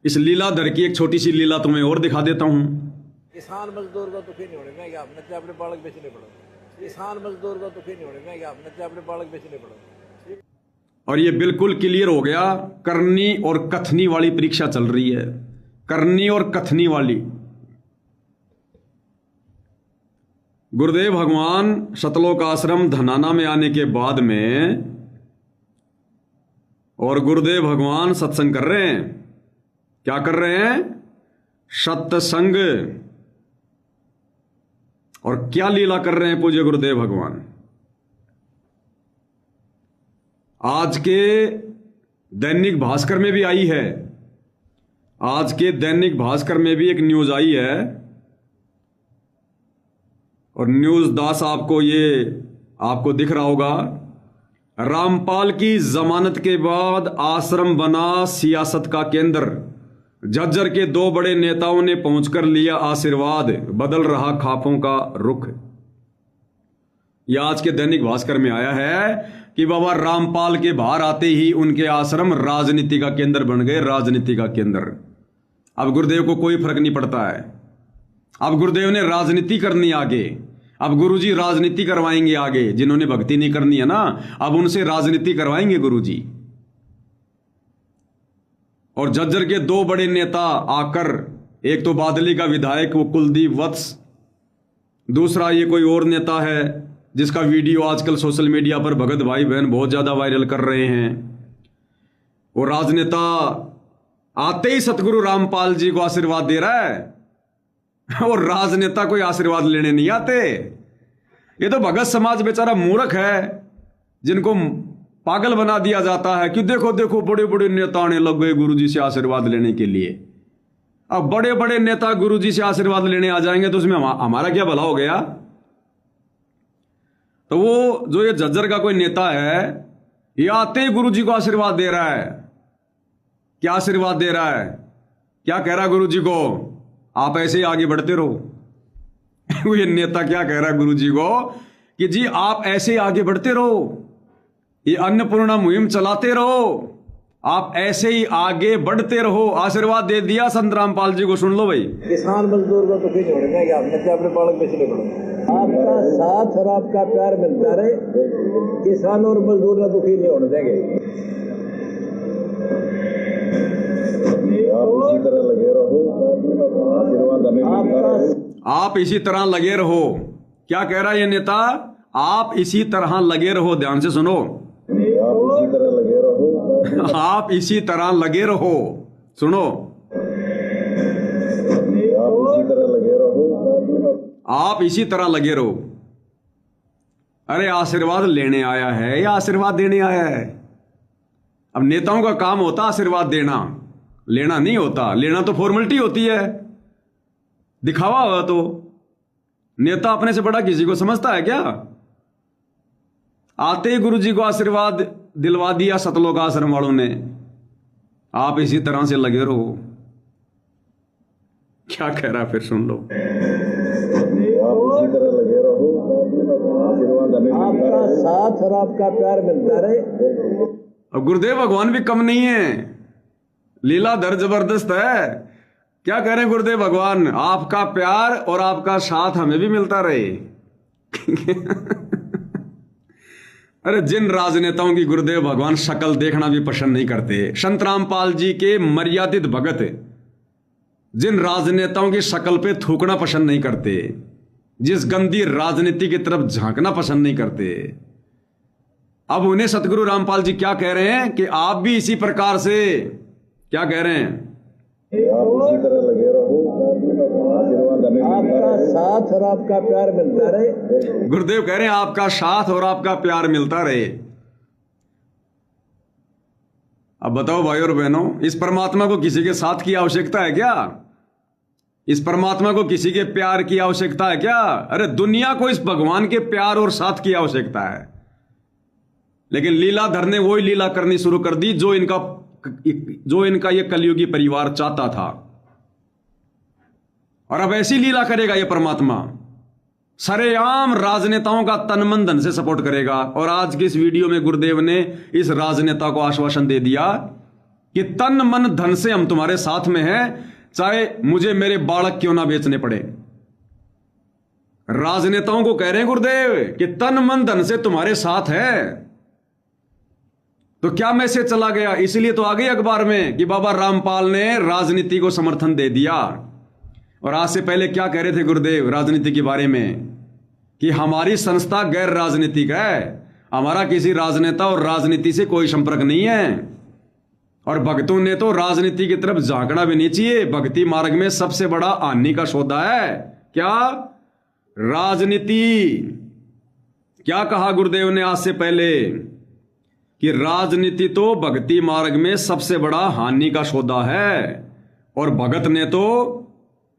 इस लीलाधर की एक छोटी सी लीला तुम्हें और दिखा देता हूं। किसान मजदूर को दुखी नहीं होने मैं क्या अपने अपने बालक बेचने पड़ो। किसान मजदूर को दुखी नहीं होने मैं क्या अपने अपने बालक बेचने पड़ो। और ये बिल्कुल क्लियर हो गया। करनी और कथनी वाली परीक्षा चल रही है, करनी और कथनी वाली। गुरुदेव भगवान सतलोक आश्रम धनाना में आने के बाद में और गुरुदेव भगवान सत्संग कर रहे हैं। क्या कर रहे हैं? सत्संग। और क्या लीला कर रहे हैं पूज्य गुरुदेव भगवान? आज के दैनिक भास्कर में भी आई है, आज के दैनिक भास्कर में भी एक न्यूज आई है। और न्यूज दास आपको दिख रहा होगा। रामपाल की जमानत के बाद आश्रम बना सियासत का केंद्र। झज्जर के दो बड़े नेताओं ने पहुंचकर लिया आशीर्वाद, बदल रहा खापों का रुख। यह आज के दैनिक भास्कर में आया है कि बाबा रामपाल के बाहर आते ही उनके आश्रम राजनीति का केंद्र बन गए, राजनीति का केंद्र। अब गुरुदेव को कोई फर्क नहीं पड़ता है। अब गुरुदेव ने राजनीति करनी आगे। अब गुरुजी राजनीति करवाएंगे आगे। जिन्होंने भक्ति नहीं करनी है ना, अब उनसे राजनीति करवाएंगे गुरुजी। और झज्जर के दो बड़े नेता आकर, एक तो बादली का विधायक वो कुलदीप वत्स, दूसरा ये कोई और नेता है जिसका वीडियो आजकल सोशल मीडिया पर भगत भाई बहन बहुत ज्यादा वायरल कर रहे हैं। वो राजनेता आते ही सतगुरु रामपाल जी को आशीर्वाद दे रहा है और राजनेता कोई आशीर्वाद लेने नहीं आते। ये तो भगत समाज बेचारा मूर्ख है, जिनको पागल बना दिया जाता है कि देखो देखो बड़े बड़े नेता आने लग गए गुरुजी से आशीर्वाद लेने के लिए। अब बड़े बड़े नेता गुरुजी से आशीर्वाद लेने आ जाएंगे तो उसमें हमारा क्या भला हो गया? तो वो जो ये झज्जर का कोई नेता है, ये आते ही गुरुजी को आशीर्वाद दे रहा है। क्या आशीर्वाद दे रहा है? क्या कह रहा है गुरुजी को? आप ऐसे ही आगे बढ़ते रहो। ये नेता क्या कह रहा है गुरुजी को कि जी आप ऐसे ही आगे बढ़ते रहो, ये अन्नपूर्णा मुहिम चलाते रहो, आप ऐसे ही आगे बढ़ते रहो। आशीर्वाद दे दिया संत रामपाल जी को। सुन लो भाई। किसान मजदूर को दुखी नहीं होने मैं क्या अपने बालक बेचने पड़ो। आपका साथ और आपका प्यार मिलता रहे, किसान और मजदूर को दुखी नहीं होने देंगे। आप इसी तरह लगे रहो। क्या कह रहा है ये नेता? आप इसी तरह लगे रहो। ध्यान से सुनो। आप इसी तरह लगे रहो। सुनो, आप इसी तरह लगे रहो। अरे आशीर्वाद लेने आया है या आशीर्वाद देने आया है? अब नेताओं का काम होता आशीर्वाद देना, लेना नहीं होता। लेना तो फॉर्मेलिटी होती है, दिखावा हुआ। तो नेता अपने से बड़ा किसी को समझता है क्या? आते ही गुरुजी को आशीर्वाद दिलवा दिया सतलोक आश्रम वालों ने। आप इसी तरह से लगे रहो। क्या कह रहा फिर सुन लो। आपका साथ और आपका प्यार मिलता रहे। अब गुरुदेव भगवान भी कम नहीं है, लीलाधर जबरदस्त है। क्या कह रहे हैं गुरुदेव भगवान? आपका प्यार और आपका साथ हमें भी मिलता रहे। अरे जिन राजनेताओं की गुरुदेव भगवान शक्ल देखना भी पसंद नहीं करते, संत रामपाल जी के मर्यादित भगत जिन राजनेताओं की शक्ल पे थूकना पसंद नहीं करते, जिस गंदी राजनीति की तरफ झांकना पसंद नहीं करते, अब उन्हें सतगुरु रामपाल जी क्या कह रहे हैं कि आप भी इसी प्रकार से, क्या कह रहे हैं? आपका साथ और आपका प्यार मिलता रहे। गुरुदेव कह रहे हैं आपका साथ और आपका प्यार मिलता रहे। अब बताओ भाई और बहनों, इस परमात्मा को किसी के साथ की आवश्यकता है क्या? इस परमात्मा को किसी के प्यार की आवश्यकता है क्या? अरे दुनिया को इस भगवान के प्यार और साथ की आवश्यकता है। लेकिन लीलाधर ने वही लीला करनी शुरू कर दी जो इनका ये कलयुगी परिवार चाहता था। और अब ऐसी लीला करेगा ये परमात्मा, सरेआम राजनेताओं का तन मन धन से सपोर्ट करेगा। और आज की इस वीडियो में गुरुदेव ने इस राजनेता को आश्वासन दे दिया कि तन मन धन से हम तुम्हारे साथ में हैं, चाहे मुझे मेरे बालक क्यों ना बेचने पड़े। राजनेताओं को कह रहे हैं गुरुदेव कि तन मन धन से तुम्हारे साथ है। तो क्या मैसेज चला गया? इसलिए तो आ गई अखबार में कि बाबा रामपाल ने राजनीति को समर्थन दे दिया। और आज से पहले क्या कह रहे थे गुरुदेव राजनीति के बारे में? कि हमारी संस्था गैर राजनीतिक है, हमारा किसी राजनेता और राजनीति से कोई संपर्क नहीं है। और भक्तों ने तो राजनीति की तरफ झांकना भी नहीं चाहिए। भक्ति मार्ग में सबसे बड़ा हानि का सौदा है क्या? राजनीति। क्या कहा गुरुदेव ने आज से पहले? कि राजनीति तो भक्ति मार्ग में सबसे बड़ा हानि का सौदा है। और भगत ने तो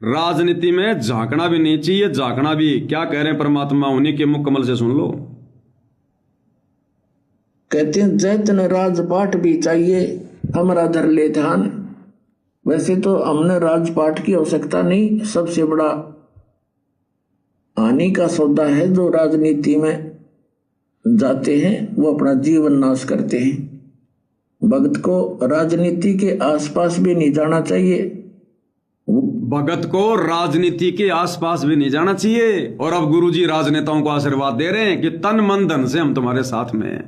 राजनीति में झांकना भी नहीं चाहिए। झांकना भी क्या कह रहे हैं परमात्मा, उन्हीं के मुख कमल से सुन लो। कहते हैं जैतन राजपाट भी चाहिए हमारा धर ले ध्यान। वैसे तो हमने राजपाट की आवश्यकता नहीं, सबसे बड़ा हानि का सौदा है जो राजनीति में जाते हैं वो अपना जीवन नाश करते हैं। भक्त को राजनीति के आसपास भी नहीं जाना चाहिए। भगत को राजनीति के आसपास भी नहीं जाना चाहिए। और अब गुरुजी राजनेताओं को आशीर्वाद दे रहे हैं कि तन मन धन से हम तुम्हारे साथ में हैं।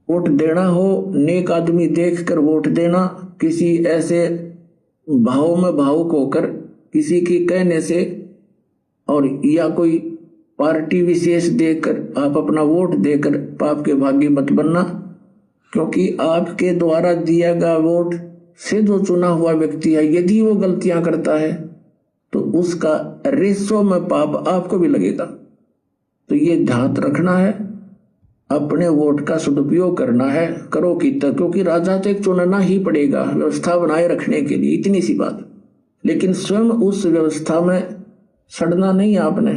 वोट देना हो, नेक आदमी देखकर वोट देना, किसी ऐसे भाव में भावुक होकर किसी के कहने से और या कोई पार्टी विशेष देखकर आप अपना वोट देकर पाप के भागी मत बनना। क्योंकि आपके द्वारा दिया गया वोट से जो चुना हुआ व्यक्ति है, यदि वो गलतियां करता है तो उसका रेशो में पाप आपको भी लगेगा। तो ये ध्यान रखना है, अपने वोट का सदुपयोग करना है, करो कितना, क्योंकि राजा तो एक चुनना ही पड़ेगा व्यवस्था बनाए रखने के लिए, इतनी सी बात। लेकिन स्वयं उस व्यवस्था में सड़ना नहीं आपने।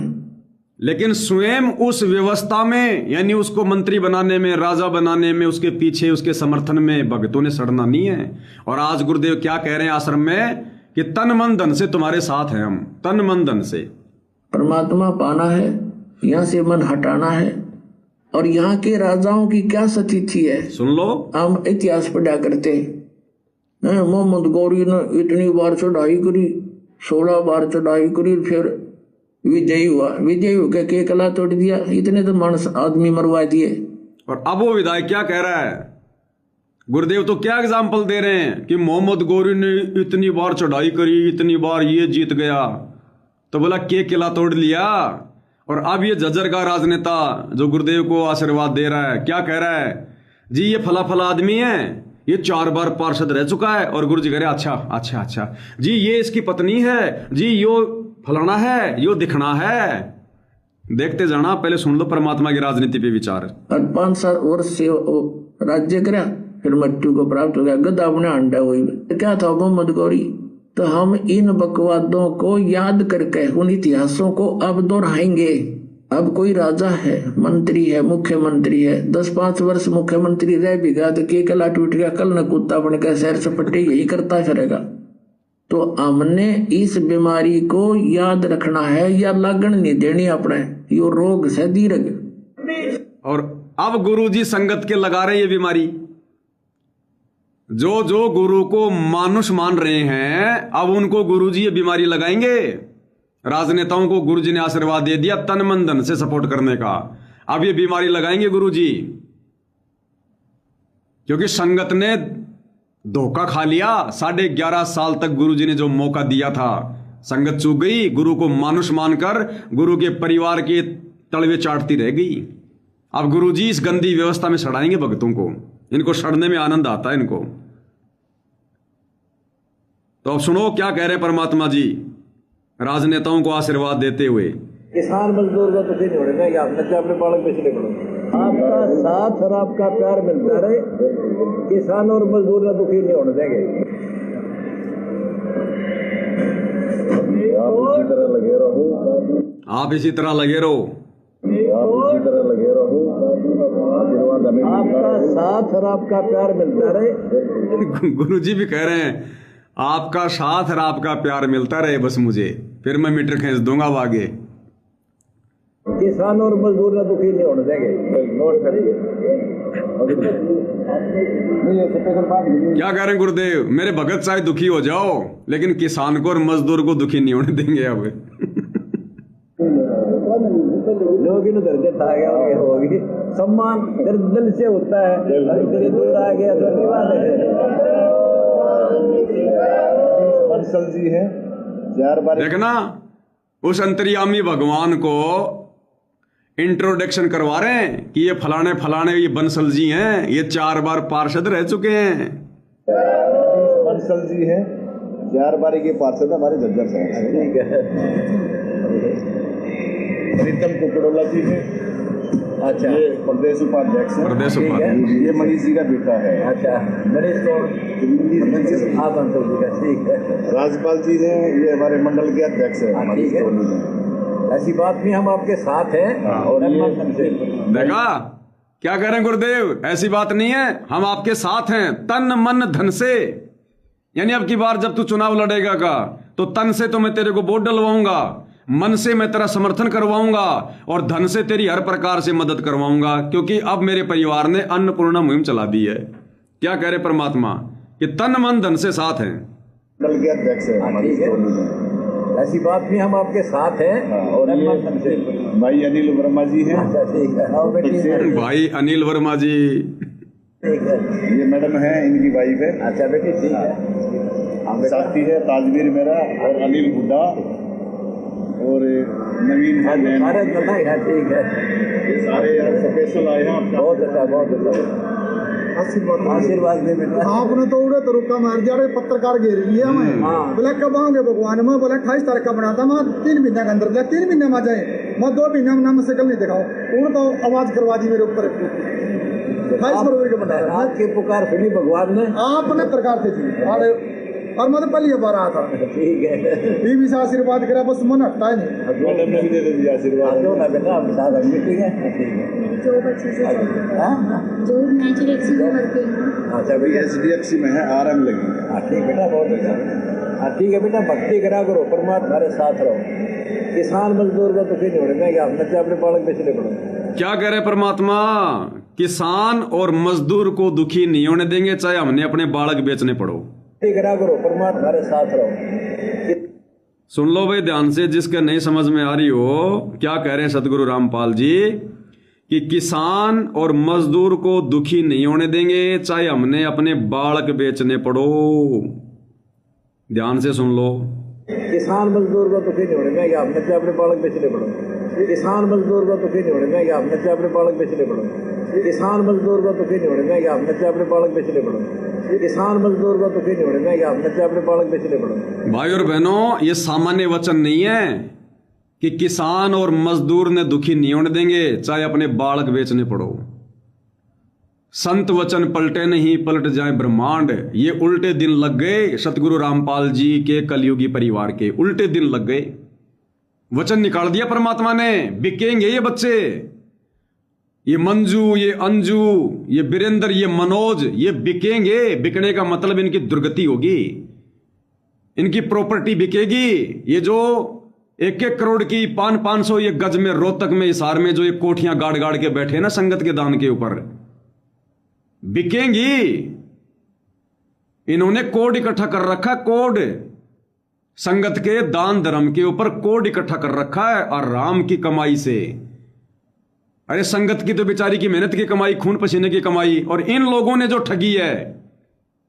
लेकिन स्वयं उस व्यवस्था में, यानी उसको मंत्री बनाने में, राजा बनाने में, उसके पीछे उसके समर्थन में भक्तों ने सड़ना नहीं है। और आज गुरुदेव क्या कह रहे हैं आश्रम में कि तन मन धन से तुम्हारे साथ हैं हम, तन मन धन से। परमात्मा पाना है, यहाँ से मन हटाना है। और यहाँ के राजाओं की क्या स्थिति है सुन लो। हम इतिहास पढ़ा करते हैं, मोहम्मद गौरी ने इतनी बार चढ़ाई करी, 16 बार चढ़ाई करी, फिर विजयी हुआ, विजयी होकर के कला तोड़ दिया, इतने तो मानस आदमी मरवा दिए। और अब वो विधायक क्या कह रहा है? गुरुदेव तो क्या एग्जाम्पल दे रहे हैं कि मोहम्मद गौरी ने इतनी बार चढ़ाई करी, इतनी बार ये जीत गया, तो बोला के किला तोड़ लिया। और अब ये झज्जर का राजनेता जो गुरुदेव को आशीर्वाद दे रहा है, क्या कह रहा है? जी ये फला फला आदमी है, ये 4 बार पार्षद रह चुका है। और गुरु जी कह रहे अच्छा अच्छा अच्छा जी, ये इसकी पत्नी है जी, यो फलाना है, यो दिखना है। देखते जाना, पहले सुन लो परमात्मा की राजनीति पे विचार। 5-7 वर्ष से राज्य करा, फिर मृत्यु को प्राप्त हो गया, गदा अपने अंडा हुई। क्या था मोहम्मद गौरी? तो हम इन बकवादों को याद करके उन इतिहासों को अब दोहराएंगे। अब कोई राजा है, मंत्री है, मुख्यमंत्री है, 10-5 वर्ष मुख्यमंत्री रह भी गया तो के कला टूट गया, कल न कुत्ता बन गया, सैर सपट्टे यही करता फिरेगा। तो हमने इस बीमारी को याद रखना है या लगन नहीं देनी अपने, यो रोग से दीर्घ। और अब गुरुजी संगत के लगा रहे ये बीमारी, जो जो गुरु को मानुष मान रहे हैं, अब उनको गुरुजी ये बीमारी लगाएंगे। राजनेताओं को गुरुजी ने आशीर्वाद दे दिया तन मन धन से सपोर्ट करने का, अब ये बीमारी लगाएंगे गुरुजी। क्योंकि संगत ने धोखा खा लिया। 11.5 साल तक गुरुजी ने जो मौका दिया था, संगत चूक गई, गुरु को मानुष मानकर गुरु के परिवार के तलवे चाटती रह गई। अब गुरुजी इस गंदी व्यवस्था में सड़ाएंगे भक्तों को, इनको सड़ने में आनंद आता है इनको। तो अब सुनो क्या कह रहे हैं परमात्मा जी राजनेताओं को आशीर्वाद देते हुए। किसान मजदूर का दुखी नहीं होने देंगे, आपने तो अपने बालक पिछले पड़ो, आपका साथ और आपका प्यार मिलता रहे, किसान और मजदूर का दुखी नहीं होने देंगे। आप इसी तरह लगे रहो, आप इसी तरह लगे रहो, आप इसी तरह लगे रहो, आशीर्वाद हमें आपका साथ और आपका प्यार मिलता रहे। गुरुजी भी कह रहे हैं आपका साथ और आपका प्यार मिलता रहे बस मुझे, फिर मैं मीटर खींच दूंगा अब आगे। किसान और मजदूर का दुखी नहीं होने देंगे। नोट करिए। क्या कह रहे हैं गुरुदेव? मेरे भगत चाहे दुखी हो जाओ, लेकिन किसान को और मजदूर को दुखी नहीं होने देंगे। अब लोग इन दर्जत आ गया और होगी सम्मान दिल से होता है। तेरे दूर आ गया तो नहीं बात है। बंसल जी है देखना, उस अंतर्यामी भगवान को इंट्रोडक्शन करवा रहे हैं कि ये फलाने फलाने ये बंसल जी हैं, ये 4 बार पार्षद रह चुके हैं। बंसल जी है 4 बार के पार्षद हमारे झज्जर से। ठीक है। प्रीतम कुकड़ोला जी है। अच्छा, ये प्रदेश उपाध्यक्ष है। प्रदेश उपाध्यक्ष, ये मनीष जी का बेटा है। अच्छा, मनीष कौन? आप अंतर जी का। ठीक है। राजपाल जी हैं, ये हमारे मंडल के अध्यक्ष है। ठीक है। ऐसी बात नहीं, हम आपके साथ हैं। और देखा क्या कह रहे हैं गुरुदेव? ऐसी बात नहीं है, हम आपके साथ हैं तन मन धन से। यानी अब की बार जब तू चुनाव लड़ेगा का, तो तन से तो मैं तेरे को वोट डलवाऊंगा, मन से मैं तेरा समर्थन करवाऊंगा, और धन से तेरी हर प्रकार से मदद करवाऊंगा, क्योंकि अब मेरे परिवार ने अन्नपूर्णा मुहिम चला दी है। क्या कह रहे परमात्मा कि तन मन धन से साथ हैं। मंडल के अध्यक्ष है। ऐसी बात नहीं, हम आपके साथ हैं। और भाई अनिल वर्मा जी हैं। अच्छा, ठीक है। भाई अनिल वर्मा जी, ठीक है। ये मैडम है, इनकी वाइफ है। अच्छा बेटी, ठीक है। साथी है ताजवीर मेरा, और अनिल हुड्डा, और नवीन है। सारे ठीक है। सारे स्पेशल आए हैं। बहुत अच्छा, बहुत अच्छा। आशीर्वाद दे बेटा। आपने तो उड़े तो रुका मार दिया। पत्रकार घेर लिया हमें। बोला कब आओगे भगवान? मैं बोला 28 तारीख का बनाता। मैं 3 महीने के अंदर बोला 3 महीने में आ जाए। मैं 2 महीने में नाम शकल नहीं दिखाओ। उड़ तो आवाज करवा दी मेरे ऊपर। 28 फरवरी का बनाया। आपकी पुकार सुनी भगवान ने। आपने प्रकार से जी। और मैं तो पहली बार आया था। ठीक है। बीवी से आशीर्वाद करा, बस मन हटता है नहीं। मैडम ने भी दे दिया आशीर्वाद। जो ना बेटा, आपके साथ मीटिंग है। ठीक है। जो अच्छे से जो नेचुरल में करते हैं। अच्छा अभी SDFC में है, RM लगी। ठीक बेटा, बहुत अच्छा। ठीक है बेटा, भक्ति करा करो, परमात्मा हमारे साथ रहो। किसान मजदूर को तो फिर नहीं होने आप नचे अपने बालक बेचने पड़ो। क्या कह रहे परमात्मा? किसान और मजदूर को दुखी नहीं होने देंगे, चाहे हमने अपने बालक बेचने पड़ो। करा करो, परमात्मा हमारे साथ रहो। सुन लो भाई ध्यान से, जिसके नहीं समझ में आ रही हो। क्या कह रहे हैं सदगुरु रामपाल जी कि किसान और मजदूर को दुखी नहीं होने देंगे, चाहे हमने अपने बालक बेचने पड़ो। ध्यान से सुन लो। किसान मजदूर को दुखी नहीं होने देंगे, आप नचे अपने बालक बेचने पड़ो। किसान मजदूर को दुखी नहीं होने देंगे, आप नचे अपने बालक बेचने पड़ो। किसान मजदूर को दुखी नहीं होने देंगे, आप नचे अपने बालक बेचने पड़ो। किसान मजदूर को दुखी नहीं होने देंगे, आप नचे अपने बालक बेचने पड़ो। भाई और बहनों, ये सामान्य वचन नहीं है कि किसान और मजदूर ने दुखी नहीं होने देंगे, चाहे अपने बालक बेचने पड़ो। संत वचन पलटे नहीं, पलट जाए ब्रह्मांड। ये उल्टे दिन लग गए सतगुरु रामपाल जी के कलयुगी परिवार के, उल्टे दिन लग गए। वचन निकाल दिया परमात्मा ने, बिकेंगे ये बच्चे, ये मंजू, ये अंजू, ये वीरेंद्र, ये मनोज, ये बिकेंगे। बिकने का मतलब इनकी दुर्गति होगी, इनकी प्रॉपर्टी बिकेगी। ये जो 1-1 करोड़ की 500 ये गज में, रोहतक में, हिसार में जो ये कोठियां गाड़ गाड़ के बैठे ना संगत के दान के ऊपर, बिकेंगी। इन्होंने कोड इकट्ठा कर रखा, कोड संगत के दान धर्म के ऊपर कोड इकट्ठा कर रखा है, और राम की कमाई से। अरे संगत की तो बेचारी की मेहनत की कमाई, खून पसीने की कमाई, और इन लोगों ने जो ठगी है,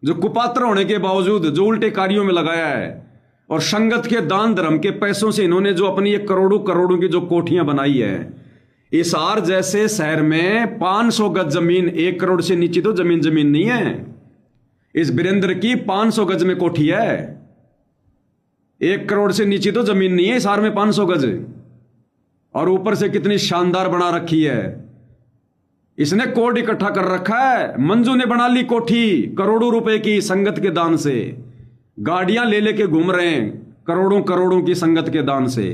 जो कुपात्र होने के बावजूद जो उल्टे कार्यों में लगाया है, और संगत के दान धर्म के पैसों से इन्होंने जो अपनी ये करोड़ों करोड़ों की जो कोठियां बनाई है, हिसार जैसे शहर में 500 गज जमीन, 1 करोड़ से नीचे तो जमीन नहीं है। इस वीरेंद्र की 500 गज में कोठी है, 1 करोड़ से नीचे तो जमीन नहीं है हिसार में, 500 गज, और ऊपर से कितनी शानदार बना रखी है। इसने कोड इकट्ठा कर रखा है। मंजू ने बना ली कोठी करोड़ों रुपए की संगत के दान से, गाड़ियां ले लेके घूम रहे हैं करोड़ों करोड़ों की संगत के दान से।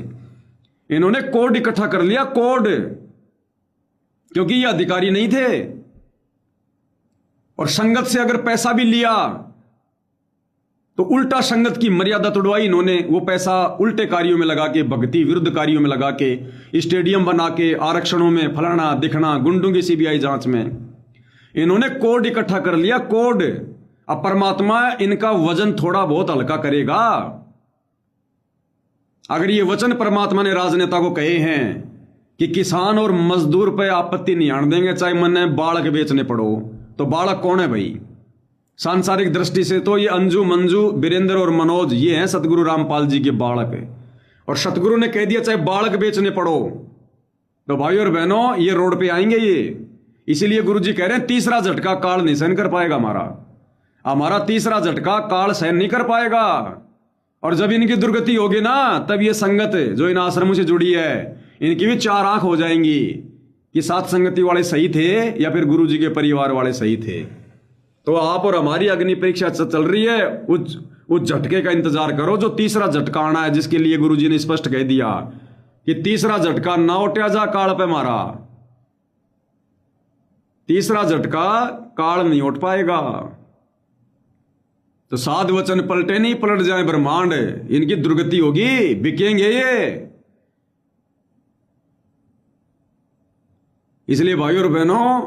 इन्होंने कोड इकट्ठा कर लिया, कोड, क्योंकि ये अधिकारी नहीं थे। और संगत से अगर पैसा भी लिया तो उल्टा संगत की मर्यादा तोड़वाई इन्होंने। वो पैसा उल्टे कार्यों में लगा के, भक्ति विरुद्ध कार्यों में लगा के, स्टेडियम बना के, आरक्षणों में, फलाना दिखना, गुंडों की CBI जांच में। इन्होंने कोड इकट्ठा कर लिया, कोड। अब परमात्मा इनका वजन थोड़ा बहुत हल्का करेगा। अगर ये वचन परमात्मा ने राजनेता को कहे हैं कि किसान और मजदूर पे आपत्ति नहीं आने देंगे, चाहे मन बालक बेचने पड़ो, तो बालक कौन है भाई? सांसारिक दृष्टि से तो ये अंजू मंजू वीरेंद्र और मनोज ये हैं सतगुरु रामपाल जी के बालक। और सतगुरु ने कह दिया चाहे बालक बेचने पड़ो, तो भाई और बहनों ये रोड पे आएंगे ये। इसीलिए गुरु जी कह रहे हैं तीसरा झटका काल नहीं सहन कर पाएगा, हमारा तीसरा झटका काल सहन नहीं कर पाएगा। और जब इनकी दुर्गति होगी ना, तब ये संगत जो इन आश्रमों से जुड़ी है इनकी भी चार आंख हो जाएंगी कि सात संगति वाले सही थे या फिर गुरु जी के परिवार वाले सही थे। तो आप और हमारी अग्नि परीक्षा चल रही है, उस झटके का इंतजार करो जो तीसरा झटका आना है, जिसके लिए गुरु जी ने स्पष्ट कह दिया कि तीसरा झटका ना उठा जा काल पे मारा। तीसरा झटका काल नहीं उठ पाएगा। तो साध वचन पलटे नहीं, पलट जाए ब्रह्मांड, इनकी दुर्गति होगी, बिकेंगे ये। इसलिए भाइयों और बहनों,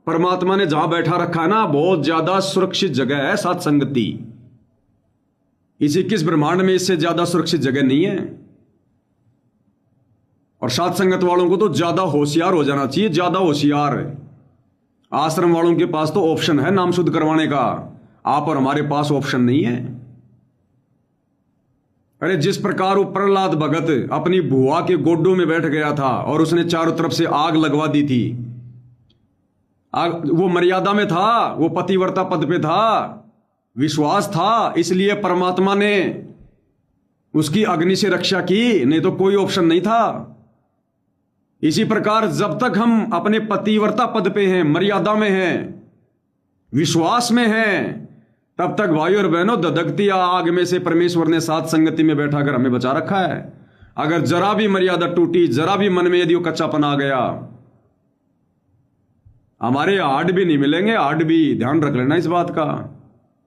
परमात्मा ने जहां बैठा रखा है ना, बहुत ज्यादा सुरक्षित जगह है सात संगति। इस 21 ब्रह्मांड में इससे ज्यादा सुरक्षित जगह नहीं है। और सात संगत वालों को तो ज्यादा होशियार हो जाना चाहिए, ज्यादा होशियार। आश्रम वालों के पास तो ऑप्शन है नाम शुद्ध करवाने का, आप और हमारे पास ऑप्शन नहीं है। अरे जिस प्रकार वो प्रहलाद भगत अपनी बुआ के गोड्डू में बैठ गया था और उसने चारों तरफ से आग लगवा दी थी, वो मर्यादा में था, वो पतिव्रता पद पे था, विश्वास था, इसलिए परमात्मा ने उसकी अग्नि से रक्षा की, नहीं तो कोई ऑप्शन नहीं था। इसी प्रकार जब तक हम अपने पतिव्रता पद पे हैं, मर्यादा में हैं, विश्वास में हैं, तब तक भाई और बहनों दधकती आग में से परमेश्वर ने सात संगति में बैठाकर हमें बचा रखा है। अगर जरा भी मर्यादा टूटी, जरा भी मन में यदि वो कच्चापन आ गया, हमारे हार्ड भी नहीं मिलेंगे, हार्ड भी। ध्यान रख लेना इस बात का,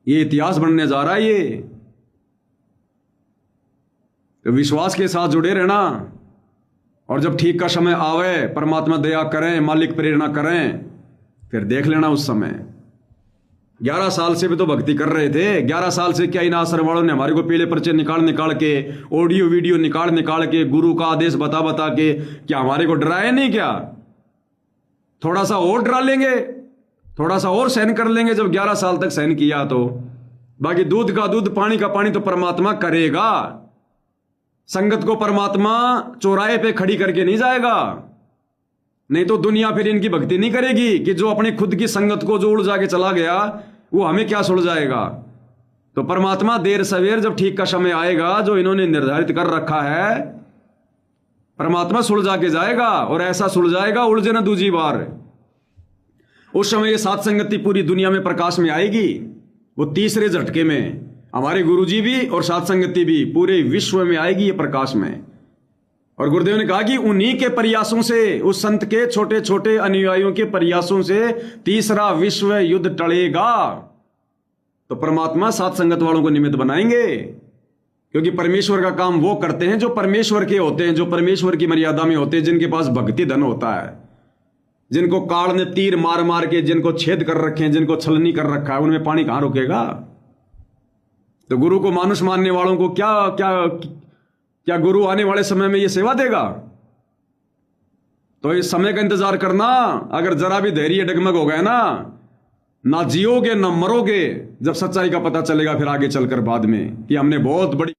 ये इतिहास बनने जा रहा है ये। तो विश्वास के साथ जुड़े रहना, और जब ठीक का समय आवे, परमात्मा दया करें, मालिक प्रेरणा करें, फिर देख लेना उस समय। 11 साल से भी तो भक्ति कर रहे थे। 11 साल से क्या इन आश्रम वालों ने हमारे को पीले पर्चे निकाल के, ऑडियो वीडियो निकाल के, गुरु का आदेश बता के क्या हमारे को डराया नहीं? क्या थोड़ा सा और डरा लेंगे, थोड़ा सा और सहन कर लेंगे? जब 11 साल तक सहन किया तो बाकी दूध का दूध, पानी का पानी तो परमात्मा करेगा। संगत को परमात्मा चौराहे पे खड़ी करके नहीं जाएगा, नहीं तो दुनिया फिर इनकी भक्ति नहीं करेगी कि जो अपनी खुद की संगत को जो उड़ जाके चला गया वो हमें क्या सुल जाएगा। तो परमात्मा देर सवेर जब ठीक का समय आएगा, जो इन्होंने निर्धारित कर रखा है, परमात्मा सुलझा के जाएगा। और ऐसा सुलझाएगा उलझे ना दूसरी बार। उस समय ये सात संगति पूरी दुनिया में प्रकाश में आएगी। वो तीसरे झटके में हमारे गुरुजी भी और सात संगति भी पूरे विश्व में आएगी ये प्रकाश में। और गुरुदेव ने कहा कि उन्हीं के प्रयासों से, उस संत के छोटे छोटे अनुयायियों के प्रयासों से तीसरा विश्व युद्ध टलेगा। तो परमात्मा सात संगत वालों को निमित्त बनाएंगे, क्योंकि परमेश्वर का काम वो करते हैं जो परमेश्वर के होते हैं, जो परमेश्वर की मर्यादा में होते हैं, जिनके पास भक्ति धन होता है, जिनको काल ने तीर मार मार के जिनको छेद कर रखे हैं, जिनको छलनी कर रखा है, उनमें पानी कहां रुकेगा। तो गुरु को मानुष मानने वालों को क्या गुरु आने वाले समय में ये सेवा देगा? तो इस समय का इंतजार करना। अगर जरा भी धैर्य डगमग हो गया ना जियोगे ना मरोगे। जब सच्चाई का पता चलेगा फिर आगे चलकर बाद में कि हमने बहुत बड़ी